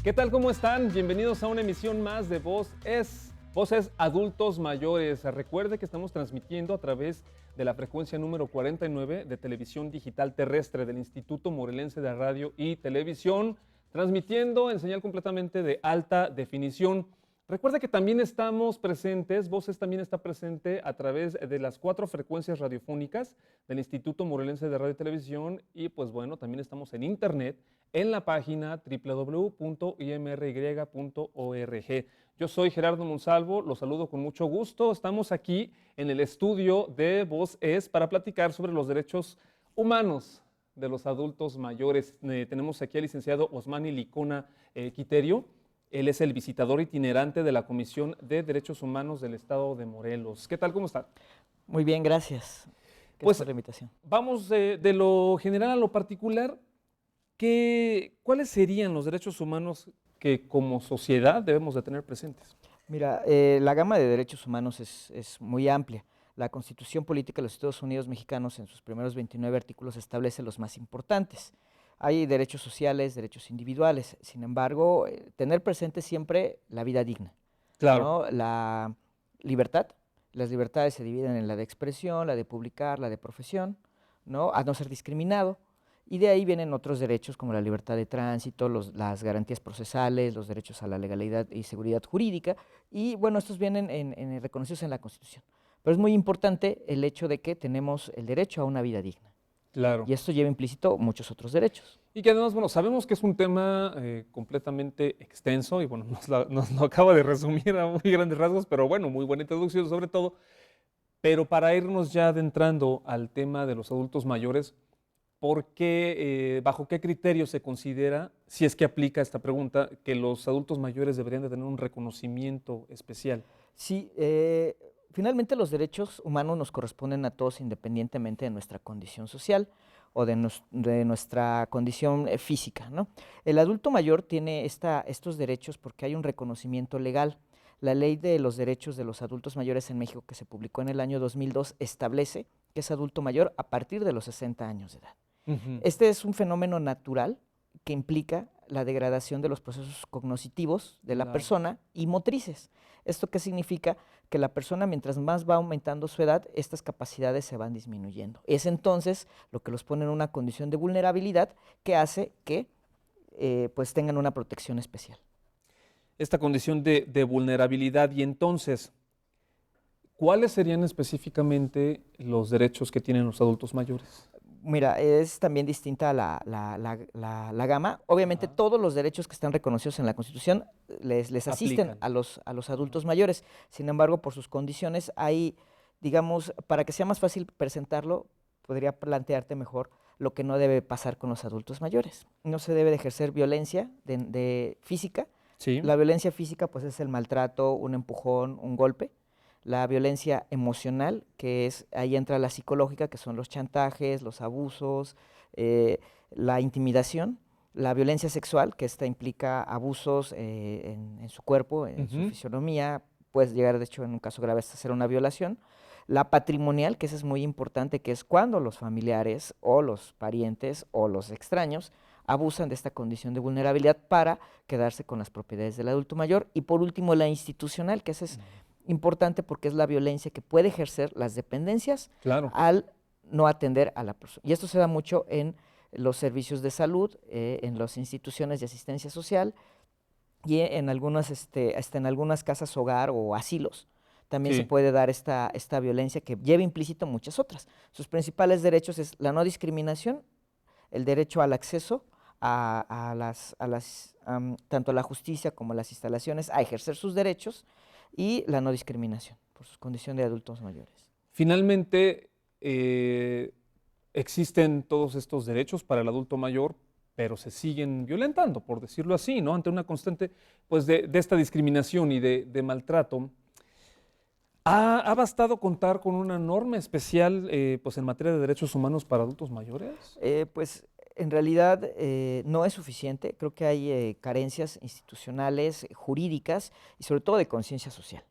¿Qué tal? ¿Cómo están? Bienvenidos a una emisión más de Voces Adultos Mayores. Recuerde que estamos transmitiendo a través de la frecuencia número 49 de televisión digital terrestre del Instituto Morelense de Radio y Televisión, transmitiendo en señal completamente de alta definición. Recuerda que también estamos presentes, Voces también está presente a través de las 4 frecuencias radiofónicas del Instituto Morelense de Radio y Televisión y pues bueno, también estamos en internet en la página www.imry.org. Yo soy Gerardo Monsalvo, los saludo con mucho gusto. Estamos aquí en el estudio de Voces para platicar sobre los derechos humanos de los adultos mayores. Tenemos aquí al licenciado Osmani Licona Quiterio. Él es el visitador itinerante de la Comisión de Derechos Humanos del Estado de Morelos. ¿Qué tal? ¿Cómo está? Muy bien, gracias. Pues Por la invitación. Vamos de lo general a lo particular. ¿Cuáles serían los derechos humanos que como sociedad debemos de tener presentes? Mira, la gama de derechos humanos es muy amplia. La Constitución Política de los Estados Unidos Mexicanos en sus primeros 29 artículos establece los más importantes. Hay derechos sociales, derechos individuales. Sin embargo, tener presente siempre la vida digna, Claro. ¿no? La libertad. Las libertades se dividen en la de expresión, la de publicar, la de profesión, ¿no? A no ser discriminado. Y de ahí vienen otros derechos como la libertad de tránsito, las garantías procesales, los derechos a la legalidad y seguridad jurídica. Y bueno, estos vienen reconocidos en la Constitución. Pero es muy importante el hecho de que tenemos el derecho a una vida digna. Claro. Y esto lleva implícito muchos otros derechos. Y que además, bueno, sabemos que es un tema completamente extenso y bueno, nos lo acaba de resumir a muy grandes rasgos, pero bueno, muy buena introducción sobre todo. Pero para irnos ya adentrando al tema de los adultos mayores, ¿bajo qué criterio se considera, si es que aplica esta pregunta, que los adultos mayores deberían de tener un reconocimiento especial? Sí, finalmente los derechos humanos nos corresponden a todos independientemente de nuestra condición social o de nuestra condición física, ¿no? El adulto mayor tiene estos derechos porque hay un reconocimiento legal. La Ley de los Derechos de los Adultos Mayores en México, que se publicó en el año 2002, establece que es adulto mayor a partir de los 60 años de edad. Este es un fenómeno natural que implica la degradación de los procesos cognitivos de la persona y motrices. ¿Esto qué significa? Que la persona, mientras más va aumentando su edad, estas capacidades se van disminuyendo. Es entonces lo que los pone en una condición de vulnerabilidad que hace que pues tengan una protección especial. Esta condición de vulnerabilidad y entonces, ¿cuáles serían específicamente los derechos que tienen los adultos mayores? Mira, es también distinta a la gama. Obviamente todos los derechos que están reconocidos en la Constitución les asisten a los adultos mayores. Sin embargo, por sus condiciones hay, digamos, para que sea más fácil presentarlo, podría plantearte mejor lo que no debe pasar con los adultos mayores. No se debe de ejercer violencia física. Sí. La violencia física pues es el maltrato, un empujón, un golpe. La violencia emocional, que es, ahí entra la psicológica, que son los chantajes, los abusos, la intimidación, la violencia sexual, que esta implica abusos en su cuerpo, en su fisionomía, puede llegar de hecho en un caso grave hasta ser una violación. La patrimonial, que esa es muy importante, que es cuando los familiares o los parientes o los extraños abusan de esta condición de vulnerabilidad para quedarse con las propiedades del adulto mayor. Y por último, la institucional, que esa es importante porque es la violencia que puede ejercer las dependencias al no atender a la persona. Y esto se da mucho en los servicios de salud, en las instituciones de asistencia social y en algunas, hasta en algunas casas hogar o asilos. También se puede dar esta violencia que lleva implícito muchas otras. Sus principales derechos es la no discriminación, el derecho al acceso tanto a la justicia como a las instalaciones, a ejercer sus derechos, y la no discriminación por su condición de adultos mayores. Finalmente, existen todos estos derechos para el adulto mayor, pero se siguen violentando, por decirlo así, ¿no? Ante una constante pues, de esta discriminación y de maltrato. ¿Ha bastado contar con una norma especial pues en materia de derechos humanos para adultos mayores? Pues en realidad no es suficiente. Creo que hay carencias institucionales, jurídicas y sobre todo de conciencia social,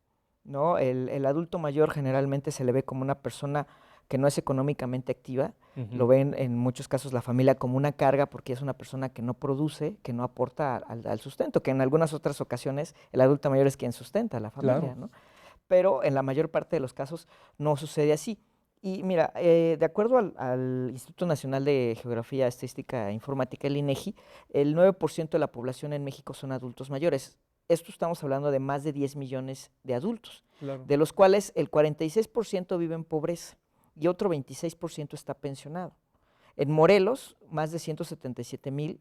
¿no? El adulto mayor generalmente se le ve como una persona que no es económicamente activa, lo Ujú. ven en muchos casos la familia como una carga porque es una persona que no produce, que no aporta al sustento, que en algunas otras ocasiones el adulto mayor es quien sustenta a la familia, Claro. ¿no? Pero en la mayor parte de los casos no sucede así. Y mira, de acuerdo al Instituto Nacional de Geografía, Estadística e Informática, el INEGI, el 9% de la población en México son adultos mayores. Esto estamos hablando de más de 10 millones de adultos, Claro. de los cuales el 46% vive en pobreza y otro 26% está pensionado. En Morelos, más de 177,000,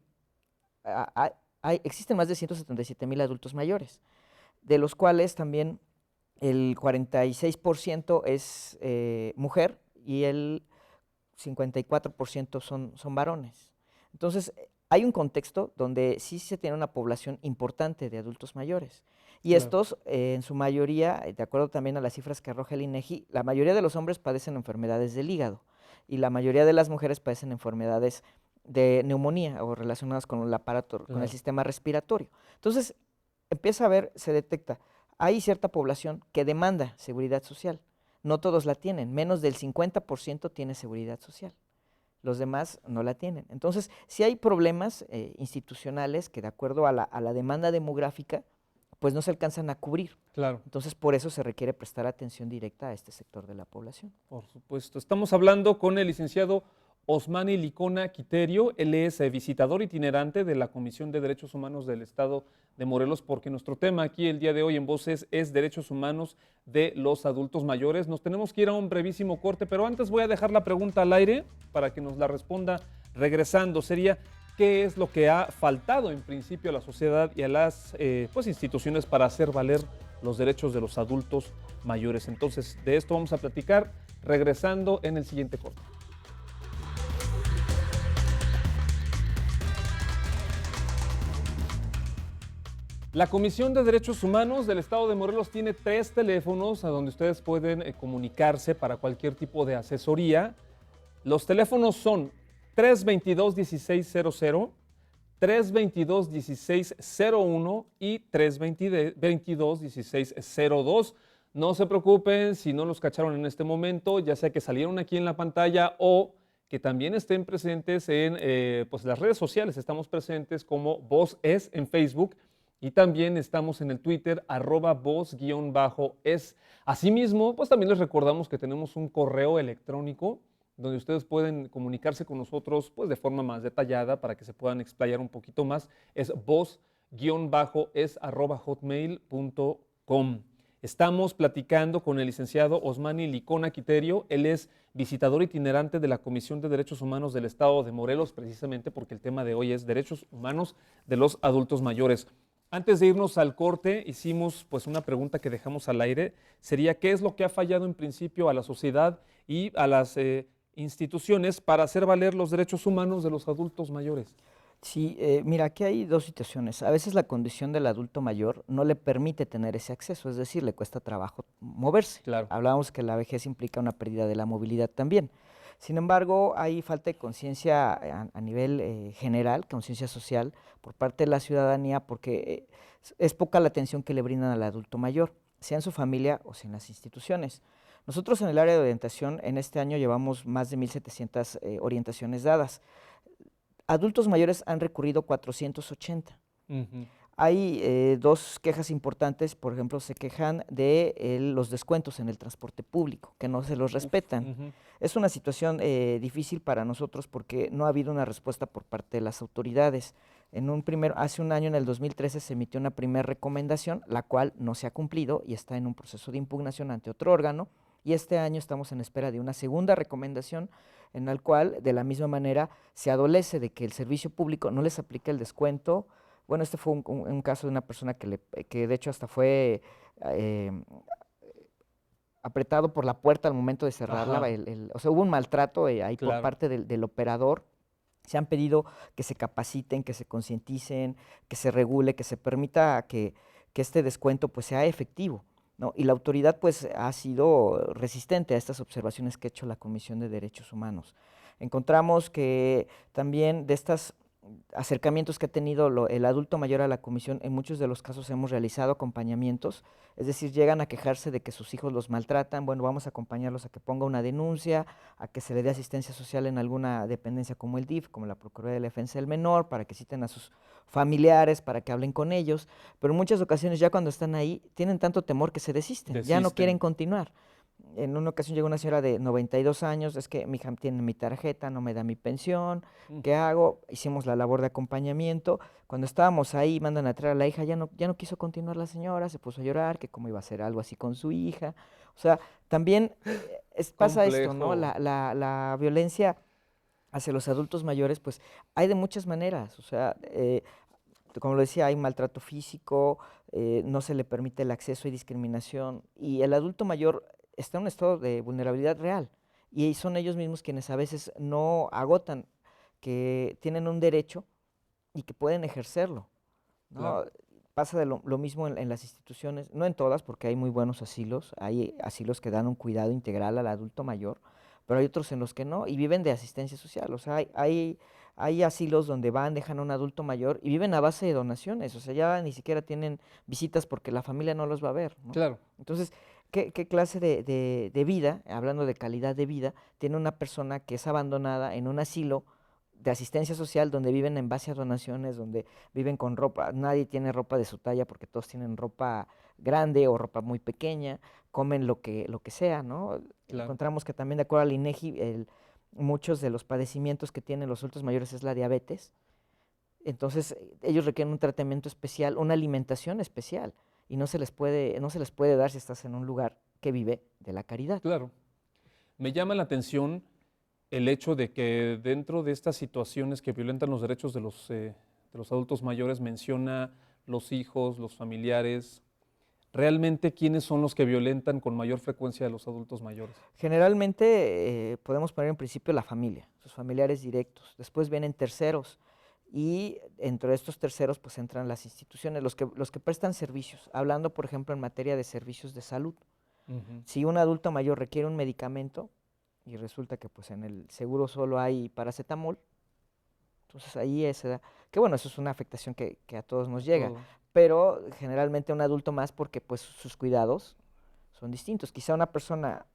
existen más de 177,000 adultos mayores, de los cuales también el 46% es mujer y el 54% son varones. Entonces, hay un contexto donde sí se tiene una población importante de adultos mayores. Y Claro. estos, en su mayoría, de acuerdo también a las cifras que arroja el INEGI, la mayoría de los hombres padecen enfermedades del hígado y la mayoría de las mujeres padecen enfermedades de neumonía o relacionadas con el aparato, con el Claro. sistema respiratorio. Entonces, empieza a ver, se detecta, hay cierta población que demanda seguridad social. No todos la tienen, menos del 50% tiene seguridad social. Los demás no la tienen. Entonces, sí hay problemas institucionales que de acuerdo a la demanda demográfica, pues no se alcanzan a cubrir. Claro. Entonces, por eso se requiere prestar atención directa a este sector de la población. Por supuesto. Estamos hablando con el licenciado Osmani Licona Quiterio. Él es visitador itinerante de la Comisión de Derechos Humanos del Estado de Morelos, porque nuestro tema aquí el día de hoy en Voces es derechos humanos de los adultos mayores. Nos tenemos que ir a un brevísimo corte, pero antes voy a dejar la pregunta al aire para que nos la responda regresando. Sería, ¿qué es lo que ha faltado en principio a la sociedad y a las pues, instituciones para hacer valer los derechos de los adultos mayores? Entonces, de esto vamos a platicar regresando en el siguiente corte. La Comisión de Derechos Humanos del Estado de Morelos tiene 3 teléfonos a donde ustedes pueden comunicarse para cualquier tipo de asesoría. Los teléfonos son 322-1600, 322-1601 y 322-1602. No se preocupen si no los cacharon en este momento, ya sea que salieron aquí en la pantalla o que también estén presentes en pues las redes sociales. Estamos presentes como Voz Es en Facebook y también estamos en el Twitter @voz_es. Asimismo, pues también les recordamos que tenemos un correo electrónico donde ustedes pueden comunicarse con nosotros pues, de forma más detallada para que se puedan explayar un poquito más. Es voz-es@hotmail.com. Estamos platicando con el licenciado Osmani Licona Quiterio. Él es visitador itinerante de la Comisión de Derechos Humanos del Estado de Morelos, precisamente porque el tema de hoy es derechos humanos de los adultos mayores. Antes de irnos al corte, hicimos pues una pregunta que dejamos al aire. Sería, ¿qué es lo que ha fallado en principio a la sociedad y a las instituciones para hacer valer los derechos humanos de los adultos mayores? Sí, mira, aquí hay dos situaciones. A veces la condición del adulto mayor no le permite tener ese acceso, es decir, le cuesta trabajo moverse. Claro. Hablábamos que la vejez implica una pérdida de la movilidad también. Sin embargo, hay falta de conciencia a nivel general, conciencia social por parte de la ciudadanía, porque es poca la atención que le brindan al adulto mayor, sea en su familia o sea en las instituciones. Nosotros en el área de orientación, en este año llevamos más de 1,700 orientaciones dadas. Adultos mayores han recurrido 480. Ujú. Hay dos quejas importantes, por ejemplo, se quejan de los descuentos en el transporte público, que no se los Uf, respetan. ujú. Es una situación difícil para nosotros porque no ha habido una respuesta por parte de las autoridades. Hace un año, en el 2013, se emitió una primera recomendación, la cual no se ha cumplido y está en un proceso de impugnación ante otro órgano. Y este año estamos en espera de una segunda recomendación en la cual, de la misma manera, se adolece de que el servicio público no les aplica el descuento. Bueno, este fue un caso de una persona que de hecho hasta fue eh, apretado por la puerta al momento de cerrarla. Ajá, O sea, hubo un maltrato ahí por claro. parte del operador. Se han pedido que se capaciten, que se concienticen, que se regule, que se permita que este descuento pues sea efectivo, ¿no? Y la autoridad pues ha sido resistente a estas observaciones que ha hecho la Comisión de Derechos Humanos. Encontramos que también de estas acercamientos que ha tenido el adulto mayor a la comisión, en muchos de los casos hemos realizado acompañamientos, es decir, llegan a quejarse de que sus hijos los maltratan, bueno, vamos a acompañarlos a que ponga una denuncia, a que se le dé asistencia social en alguna dependencia como el DIF, como la Procuraduría de la Defensa del Menor, para que citen a sus familiares, para que hablen con ellos, pero en muchas ocasiones ya cuando están ahí tienen tanto temor que se desisten, ya no quieren continuar. En una ocasión llegó una señora de 92 años, es que mi hija tiene mi tarjeta, no me da mi pensión, ¿qué hago? Hicimos la labor de acompañamiento. Cuando estábamos ahí, mandan a traer a la hija, ya no quiso continuar la señora, se puso a llorar, que cómo iba a hacer algo así con su hija. O sea, también pasa esto, ¿no? La violencia hacia los adultos mayores, pues hay de muchas maneras. O sea, como lo decía, hay maltrato físico, no se le permite el acceso y discriminación. Y el adulto mayor está en un estado de vulnerabilidad real y son ellos mismos quienes a veces no agotan que tienen un derecho y que pueden ejercerlo, ¿no? Claro. Pasa de lo mismo en las instituciones, no en todas, porque hay muy buenos asilos, hay asilos que dan un cuidado integral al adulto mayor, pero hay otros en los que no y viven de asistencia social. O sea, hay asilos donde van, dejan a un adulto mayor y viven a base de donaciones, o sea, ya ni siquiera tienen visitas porque la familia no los va a ver, ¿no? Claro. Entonces, ¿qué clase de vida, hablando de calidad de vida, tiene una persona que es abandonada en un asilo de asistencia social donde viven en base a donaciones, donde viven con ropa? Nadie tiene ropa de su talla porque todos tienen ropa grande o ropa muy pequeña, comen lo que sea, ¿no? Claro. Encontramos que también, de acuerdo al INEGI, muchos de los padecimientos que tienen los adultos mayores es la diabetes. Entonces, ellos requieren un tratamiento especial, una alimentación especial, y no se les puede dar si estás en un lugar que vive de la caridad. Claro. Me llama la atención el hecho de que dentro de estas situaciones que violentan los derechos de los adultos mayores menciona los hijos, los familiares. ¿Realmente quiénes son los que violentan con mayor frecuencia a los adultos mayores? Generalmente podemos poner en principio la familia, sus familiares directos. Después vienen terceros y dentro de estos terceros pues entran las instituciones, los que prestan servicios. Hablando, por ejemplo, en materia de servicios de salud. Si un adulto mayor requiere un medicamento y resulta que pues en el seguro solo hay paracetamol, entonces ahí que bueno, eso es una afectación que a todos nos llega, pero generalmente un adulto más porque pues sus cuidados son distintos. Quizá una persona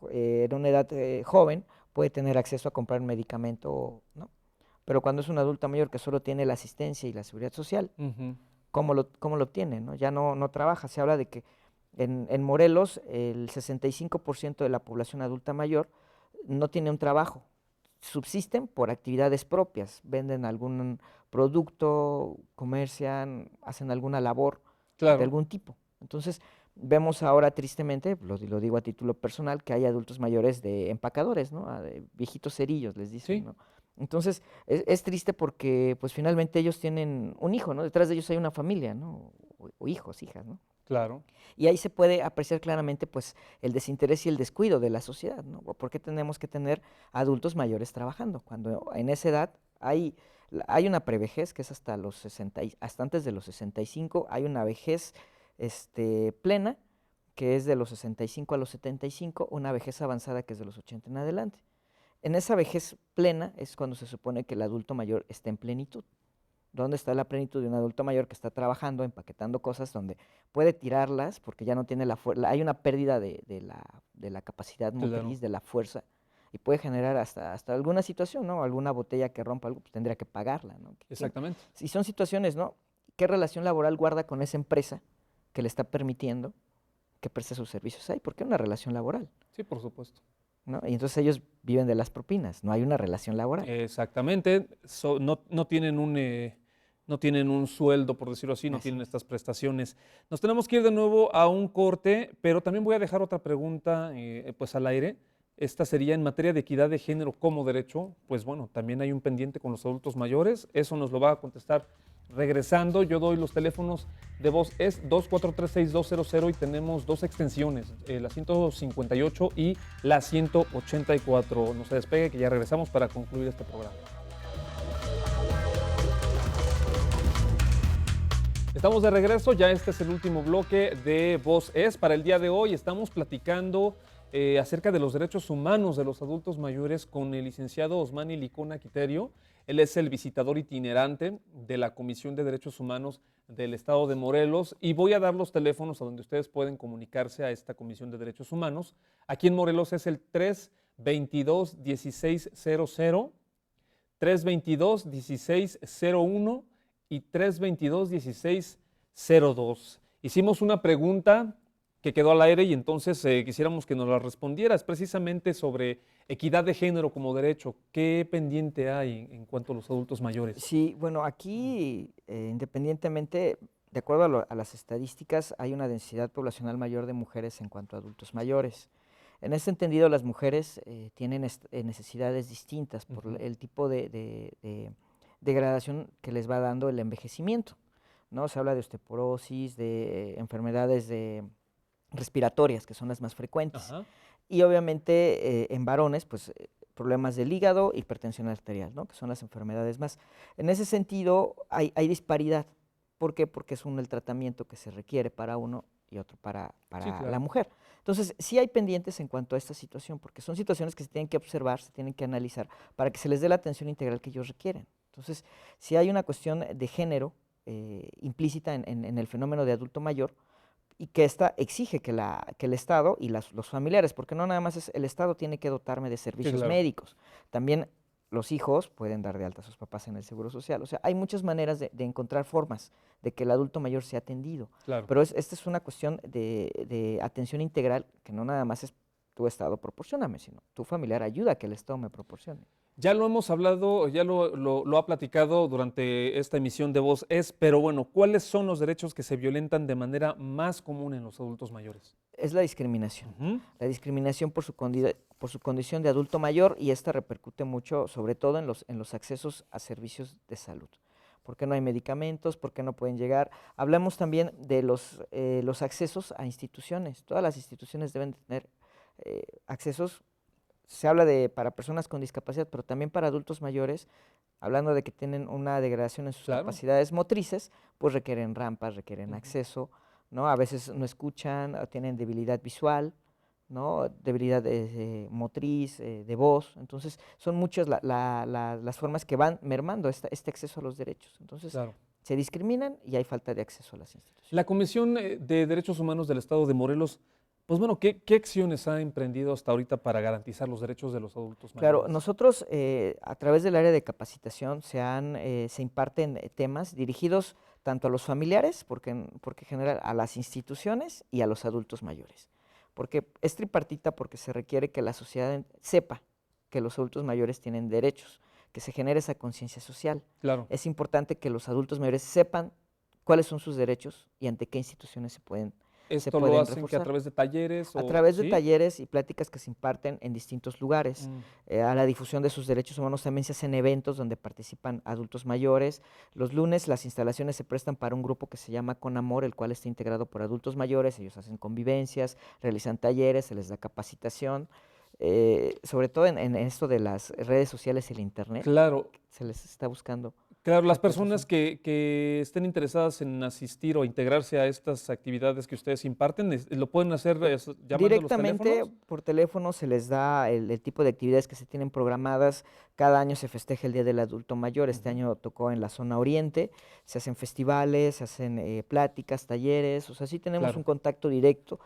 en una edad joven puede tener acceso a comprar un medicamento, ¿no? Pero cuando es un adulto mayor que solo tiene la asistencia y la seguridad social, ¿cómo lo obtiene, no? Ya no trabaja. Se habla de que en Morelos el 65% de la población adulta mayor no tiene un trabajo. Subsisten por actividades propias, venden algún producto, comercian, hacen alguna labor de algún tipo. Entonces, vemos ahora tristemente, lo digo a título personal, que hay adultos mayores de empacadores, ¿no? De viejitos cerillos, les dicen, ¿sí? ¿No? Entonces, es triste porque pues finalmente ellos tienen un hijo, ¿no? Detrás de ellos hay una familia, ¿no? O hijos, hijas, ¿no? Claro. Y ahí se puede apreciar claramente pues el desinterés y el descuido de la sociedad, ¿no? ¿Por qué tenemos que tener adultos mayores trabajando? Cuando en esa edad hay una prevejez que es hasta antes de los 65, hay una vejez plena que es de los 65 a los 75, una vejez avanzada que es de los 80 en adelante. En esa vejez plena es cuando se supone que el adulto mayor está en plenitud. ¿Dónde está la plenitud de un adulto mayor que está trabajando, empaquetando cosas, donde puede tirarlas porque ya no tiene la fuerza? Hay una pérdida de la capacidad motriz, de la fuerza, y puede generar hasta alguna situación, ¿no? Alguna botella que rompa algo, pues tendría que pagarla, ¿no? Exactamente. Si son situaciones, ¿no? ¿Qué relación laboral guarda con esa empresa que le está permitiendo que preste sus servicios ahí? Porque hay una relación laboral. Sí, por supuesto. ¿No? Y entonces ellos viven de las propinas, no hay una relación laboral. Exactamente, no tienen un sueldo, por decirlo así, no tienen estas prestaciones. Nos tenemos que ir de nuevo a un corte, pero también voy a dejar otra pregunta pues al aire. Esta sería en materia de equidad de género como derecho. Pues bueno, también hay un pendiente con los adultos mayores, eso nos lo va a contestar regresando. Yo doy los teléfonos de voz, es 2436200 y tenemos dos extensiones, la 158 y la 184. No se despegue, que ya regresamos para concluir este programa. Estamos de regreso, ya este es el último bloque de Voz Es. Para el día de hoy estamos platicando acerca de los derechos humanos de los adultos mayores con el licenciado Osmani Licona Quiterio. Él es el visitador itinerante de la Comisión de Derechos Humanos del Estado de Morelos y voy a dar los teléfonos a donde ustedes pueden comunicarse a esta Comisión de Derechos Humanos. Aquí en Morelos es el 322-1600, 322-1601 y 322-1602. Hicimos una pregunta que quedó al aire y entonces quisiéramos que nos la respondieras precisamente sobre equidad de género como derecho. ¿Qué pendiente hay en cuanto a los adultos mayores? Sí, bueno, aquí independientemente, de acuerdo a las estadísticas, hay una densidad poblacional mayor de mujeres en cuanto a adultos mayores. En ese entendido, las mujeres tienen necesidades distintas por el tipo de degradación que les va dando el envejecimiento, ¿no? Se habla de osteoporosis, de enfermedades respiratorias, que son las más frecuentes. Ajá. Y obviamente en varones, pues problemas del hígado, hipertensión arterial, ¿no? Que son las enfermedades más. En ese sentido, hay disparidad. ¿Por qué? Porque es el tratamiento que se requiere para uno y otro para Sí, claro. la mujer. Entonces, sí hay pendientes en cuanto a esta situación, porque son situaciones que se tienen que observar, se tienen que analizar, para que se les dé la atención integral que ellos requieren. Entonces, si hay una cuestión de género implícita en el fenómeno de adulto mayor, y que esta exige que el Estado y los familiares, porque no nada más es el Estado tiene que dotarme de Sí, servicios claro. médicos, también los hijos pueden dar de alta a sus papás en el Seguro Social. O sea, hay muchas maneras de encontrar formas de que el adulto mayor sea atendido, Claro. pero esta es una cuestión de atención integral que no nada más es tu Estado proporcióname, sino tu familiar ayuda a que el Estado me proporcione. Ya lo hemos hablado, ya lo ha platicado durante esta emisión de Voz Es, pero bueno, ¿cuáles son los derechos que se violentan de manera más común en los adultos mayores? Es la discriminación. Ujú. La discriminación por su condición de adulto mayor y esta repercute mucho, sobre todo en los accesos a servicios de salud. ¿Por qué no hay medicamentos? ¿Por qué no pueden llegar? Hablamos también de los accesos a instituciones. Todas las instituciones deben tener accesos. Se habla para personas con discapacidad, pero también para adultos mayores, hablando de que tienen una degradación en sus Claro. capacidades motrices, pues requieren rampas, requieren Ujú. acceso, ¿no? A veces no escuchan, o tienen debilidad visual, ¿no? Debilidad motriz, de voz. Entonces, son muchas las formas que van mermando este acceso a los derechos. Entonces, Claro. se discriminan y hay falta de acceso a las instituciones. La Comisión de Derechos Humanos del Estado de Morelos, pues bueno, ¿qué acciones ha emprendido hasta ahorita para garantizar los derechos de los adultos Claro, mayores? nosotros a través del área de capacitación se imparten temas dirigidos tanto a los familiares, porque general a las instituciones y a los adultos mayores. Porque es tripartita porque se requiere que la sociedad sepa que los adultos mayores tienen derechos, que se genere esa conciencia social. Claro. Es importante que los adultos mayores sepan cuáles son sus derechos y ante qué instituciones se pueden ¿Esto lo hacen que a reforzar. través de talleres A o través de sí? talleres y pláticas que se imparten en distintos lugares. Mm. A la difusión de sus derechos humanos también se hacen eventos donde participan adultos mayores. Los lunes las instalaciones se prestan para un grupo que se llama Con Amor, el cual está integrado por adultos mayores. Ellos hacen convivencias, realizan talleres, se les da capacitación. Sobre todo en esto de las redes sociales y el internet, Claro. se les está buscando. Claro, las actualización. personas que estén interesadas en asistir o integrarse a estas actividades que ustedes imparten, ¿lo pueden hacer llamando a los Directamente teléfonos? por teléfono se les da el tipo de actividades que se tienen programadas. Cada año se festeja el Día del Adulto Mayor. Este Ujú. año tocó en la zona oriente. Se hacen festivales, se hacen pláticas, talleres. O sea, sí tenemos Claro. un contacto directo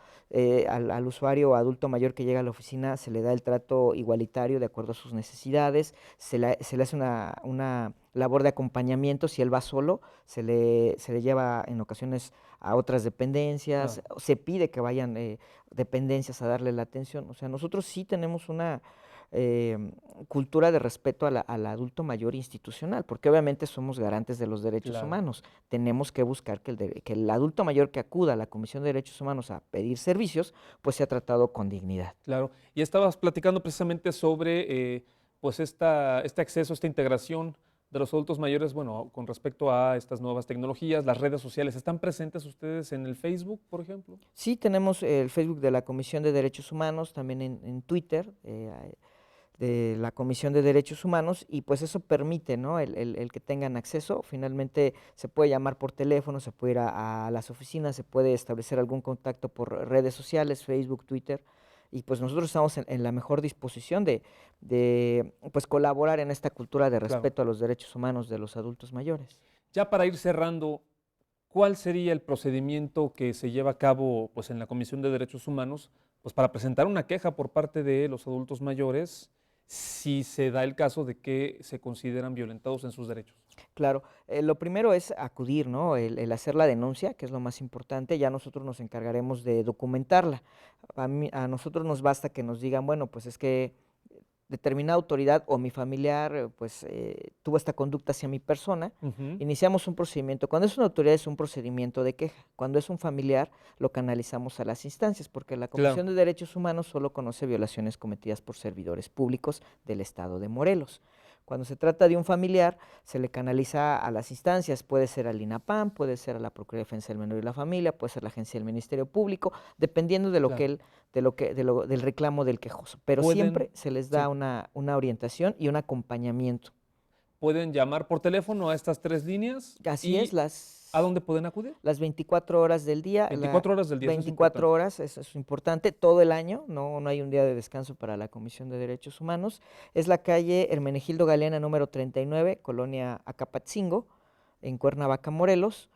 al usuario adulto mayor que llega a la oficina. Se le da el trato igualitario de acuerdo a sus necesidades. Se le hace una labor de acompañamiento. Si él va solo, se le lleva en ocasiones a otras dependencias, Claro. se pide que vayan dependencias a darle la atención. O sea, nosotros sí tenemos una cultura de respeto al adulto mayor institucional, porque obviamente somos garantes de los derechos Claro. humanos. Tenemos que buscar que el adulto mayor que acuda a la Comisión de Derechos Humanos a pedir servicios, pues sea tratado con dignidad. Claro. Y estabas platicando precisamente sobre pues este acceso, esta integración de los adultos mayores, bueno, con respecto a estas nuevas tecnologías, las redes sociales. ¿Están presentes ustedes en el Facebook, por ejemplo? Sí, tenemos el Facebook de la Comisión de Derechos Humanos, también en Twitter, de la Comisión de Derechos Humanos, y pues eso permite, ¿no? el que tengan acceso. Finalmente se puede llamar por teléfono, se puede ir a las oficinas, se puede establecer algún contacto por redes sociales, Facebook, Twitter, y pues nosotros estamos en la mejor disposición de pues colaborar en esta cultura de Claro. respeto a los derechos humanos de los adultos mayores. Ya para ir cerrando, ¿cuál sería el procedimiento que se lleva a cabo pues, en la Comisión de Derechos Humanos pues, para presentar una queja por parte de los adultos mayores si se da el caso de que se consideran violentados en sus derechos? Claro, lo primero es acudir, ¿no? El hacer la denuncia, que es lo más importante, ya nosotros nos encargaremos de documentarla. A nosotros nos basta que nos digan, bueno, pues es que determinada autoridad o mi familiar pues tuvo esta conducta hacia mi persona, Ujú. iniciamos un procedimiento. Cuando es una autoridad es un procedimiento de queja. Cuando es un familiar lo canalizamos a las instancias, porque la Claro. Comisión de Derechos Humanos solo conoce violaciones cometidas por servidores públicos del Estado de Morelos. Cuando se trata de un familiar, se le canaliza a las instancias, puede ser al INAPAM, puede ser a la Procuraduría de Defensa del Menor y la Familia, puede ser la agencia del Ministerio Público, dependiendo de lo Claro. que él, del reclamo del quejoso. Pero siempre Pueden, se les sí, da una orientación y un acompañamiento. pueden llamar por teléfono a estas 3 líneas Así es, y ¿a dónde pueden acudir? las 24 horas del día, 24 horas del día, eso es 24 importante. horas, eso es importante, todo el año, no hay un día de descanso para la Comisión de Derechos Humanos. Es la calle Hermenegildo Galeana número 39, Colonia Acapatzingo, en Cuernavaca, Morelos,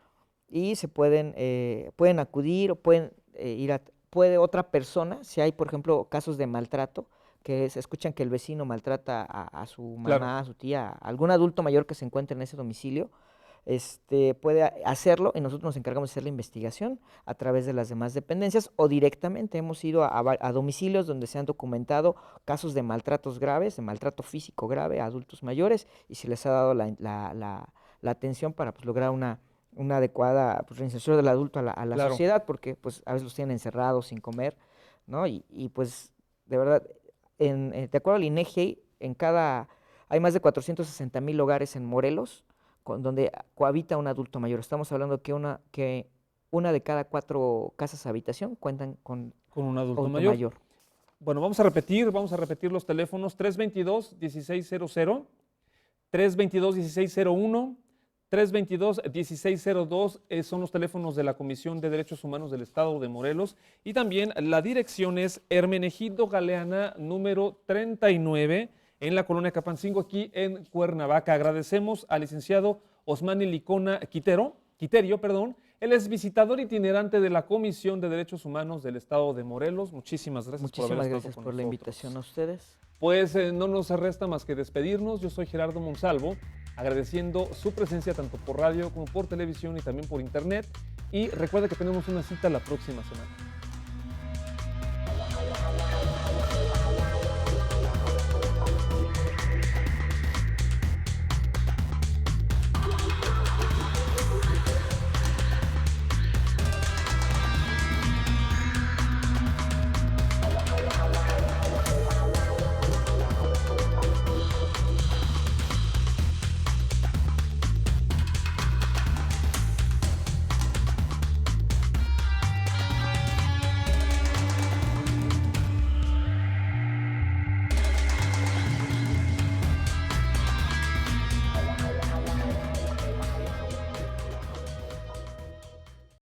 y pueden acudir o pueden puede otra persona, si hay, por ejemplo, casos de maltrato, que se escuchan que el vecino maltrata a su Claro. mamá, a su tía, a algún adulto mayor que se encuentre en ese domicilio, puede hacerlo y nosotros nos encargamos de hacer la investigación a través de las demás dependencias o directamente hemos ido a domicilios donde se han documentado casos de maltratos graves, de maltrato físico grave a adultos mayores y se les ha dado la atención para pues, lograr una adecuada pues, reinserción del adulto a la Claro. sociedad, porque pues a veces los tienen encerrados sin comer, ¿no? Y pues de verdad, de acuerdo al INEGI, hay más de 460,000 hogares en Morelos donde cohabita un adulto mayor. Estamos hablando que una de cada 4 casas habitación cuentan con Con un adulto adulto mayor. mayor. Bueno, vamos a repetir los teléfonos 322-1600, 322-1601, 322-1602 son los teléfonos de la Comisión de Derechos Humanos del Estado de Morelos y también la dirección es Hermenegildo Galeana número 39 en la colonia Capancingo, aquí en Cuernavaca. Agradecemos al licenciado Osmani Licona Quiterio, él es visitador itinerante de la Comisión de Derechos Humanos del Estado de Morelos. Muchísimas gracias por haber Muchísimas estado gracias con por la nosotros. invitación a ustedes. Pues no nos resta más que despedirnos. Yo soy Gerardo Monsalvo, agradeciendo su presencia tanto por radio como por televisión y también por internet. Y recuerda que tenemos una cita la próxima semana.